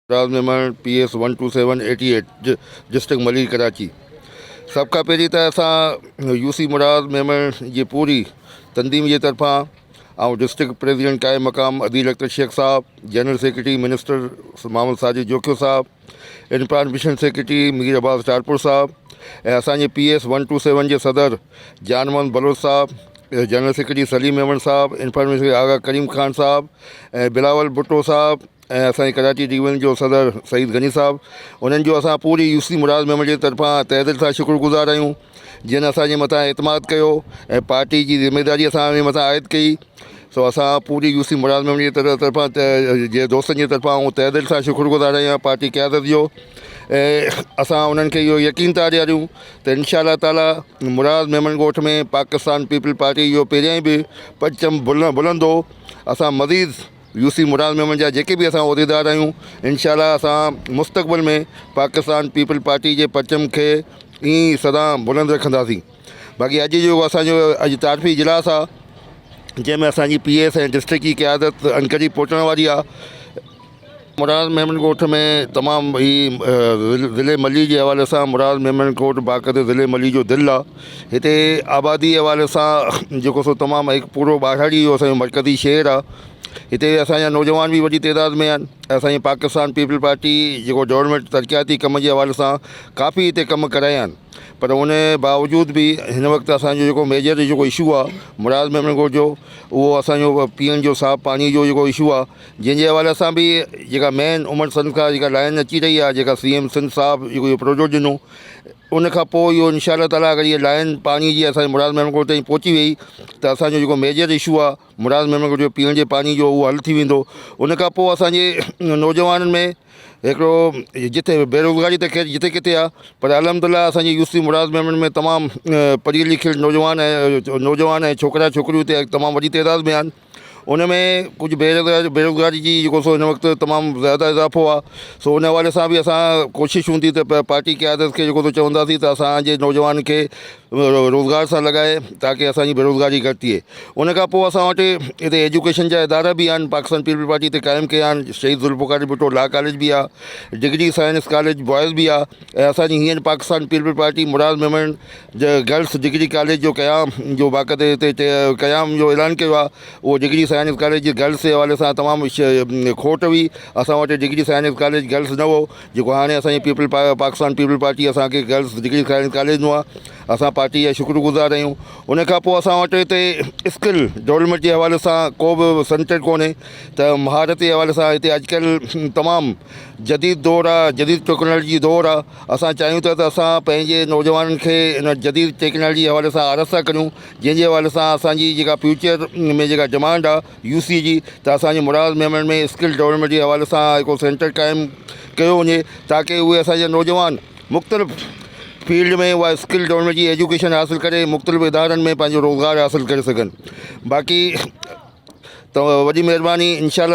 मुराद Memon PS 12788 district मली कराची। सब का पहिरीं त असां UC मुराद मेमन जी पूरी तंदीम जे तरफ़ां ऐं डिस्ट्रिक्ट प्रेसिडेंट कायम मक़ाम अदील अख्तर शेख साहब, general secretary minister Mohammad Sajid Jokhio साहब, इंफॉर्मेशन सेक्रेटरी मीर अब्बास टारपुर साहब ऐं असांजे PS 127 जे सदर जान मोहम्मद बलोच साहब, जनरल सेक्रेटरी सलीम मेमन साहब, इंफॉर्मेशन सेक्रेटरी आगा करीम खान साहब ऐं बिलावल भुट्टो साहब ऐं असांजे कराची डिवीज़न जो सदर सईद गनी साहब, उन्हनि जो असां पूरी UC मुराद मेमन जे तरफ़ां तहे दिलि सां शुक्रगुज़ार आहियूं जिन असांजे मथां एतमाद कयो ऐं पार्टी जी ज़िम्मेदारी असांजे मथां आयद कई। सो असां पूरी UC मुराद मेमन जी तरफ़ां जे दोस्तनि जे तरफ़ां ऐं तहे दिलि सां शुक्रगुज़ार आहियूं पार्टी क़यादत जो। ऐं असां उन्हनि खे इहो यकीन था ॾियारियूं त इंशा ताला मुराद मेमन ॻोठ में पाकिस्तान पीपल पार्टी जो पहिरियां ई बि परचम बुलंदो। असां मज़ीद UC मुराद मेमन जा जेके बि असां उहिदेदार आहियूं इंशा असां मुस्तक़बिल में पाकिस्तान पीपल पार्टी जे परचम खे ईअं सदा बुलंद रखंदासीं। बाक़ी अॼु जो असांजो तारीफ़ी इजलास आहे जंहिंमें असांजी PS ऐं डिस्ट्रिक्ट जी क़यादत अनकरीब पहुचण वारी आहे। मुराद मेमन ॻोठ में तमामु ज़िले मली जे हवाले सां मुराद मेमन ॻोठ बाक़ाइदे ज़िले मली जो दिलि आहे। हिते आबादी जे हवाले सां जेको सो तमामु हिकु पूरो ॿाहिरि जो असांजो मरकज़ी शहरु आहे। हिते असांजा नौजवान बि वॾी तइदाद में आहिनि। असांजी पाकिस्तान पीपल पार्टी जेको गवर्नमेंट तरक़ियाती कम जे हवाले सां काफ़ी हिते कम कराया आहिनि, पर उन बावजूद बि हिन वक़्तु असांजो जेको मेजर जेको इशू आहे मुराद मेमन ॻोठ जो उहो असांजो पीअण जो साफ़ पाणी जो जेको इशू आहे, जंहिंजे हवाले सां बि जेका मेन उमर सन खां जेका लाइन अची रही आहे, जेका CM सिंध साहब जेको इहो प्रोजेक्ट ॾिनो उन खां पोइ इहो इंशा ताला अगरि इहा लाइन पाणी जी असांजे मुराद मेमन ॻोठ ताईं पहुची वई त असांजो जेको मेजर इशू आहे मुराद मेमन ॻोठ जो पीअण जे पाणी जो उहो हल थी वेंदो। उन खां पोइ असांजे नौजवाननि में हिकिड़ो जिते बेरोज़गारी त ख़ैर जिते किथे आहे, पर अलहमदिल्ला असांजी UC मुराद मेमन में तमामु पढ़ियल लिखियल नौजवान ऐं छोकिरा छोकिरियूं हिते तमामु वॾी तइदाद में आहिनि। उन में कुझु बेरोज़गारी जी जेको सो हिन वक़्तु तमामु ज़्यादा इज़ाफ़ो आहे। सो उन हवाले सां बि असां कोशिशि हूंदी त पार्टी क़यादत खे जेको सो चवंदासीं त असांजे नौजवान खे रोज़गार सां लॻाए ताकी असांजी बेरोज़गारी घटि थिए। उन खां पोइ असां वटि हिते एजुकेशन जा इदारा बि आहिनि, पाकिस्तान पीपल पार्टी हिते क़ाइमु कया आहिनि। शहीद ज़ुल्फ़िकार भुट्टो लॉ कॉलेज बि आहे, डिग्री साइंस कॉलेज बॉयज़ बि आहे ऐं असांजी हींअर पाकिस्तान पीपल पार्टी मुराद मेमन गर्ल्स डिग्री कॉलेज जो क़याम जो बाक़ाइदे हिते क़याम जो ऐलान कयो आहे। उहो डिग्री साइंस कॉलेज गर्ल्स जे हवाले सां तमामु खोट हुई। असां वटि डिग्री साइंस कॉलेज गर्ल्स न हो, जेको हाणे असांजी पाकिस्तान पीपल पार्टी असांखे गर्ल्स डिग्री साइंस कॉलेज ॾिनो आहे। असां पार्टी जा शुक्रगुज़ार आहियूं। उन खां पोइ असां वटि हिते स्किल डेवलपमेंट जे हवाले सां को बि सेंटर कोन्हे, त महारत जे हवाले सां हिते अॼुकल्ह तमामु जदीद दौरु आहे, जदीद टेक्नोलॉजी दौरु आहे। असां चाहियूं था त असां पंहिंजे नौजवाननि खे इन जदीद टेक्नोलॉजी जे हवाले सां आरसा करियूं, जंहिंजे हवाले सां असांजी जेका फ्यूचर में जेका डिमांड आहे UC जी, त असांजे मुराद मेमन में स्किल डेवलपमेंट जे हवाले सां हिकिड़ो सेंटर क़ाइमु कयो वञे ताकी उहे असांजा नौजवान मुख़्तलिफ़ फील्ड में उहा स्किल डेवलपमेंट जी एजुकेशन हासिलु करे मुख़्तलिफ़ इदारनि में पंहिंजो रोज़गार हासिलु करे सघनि। बाक़ी त वॾी महिरबानी इंशा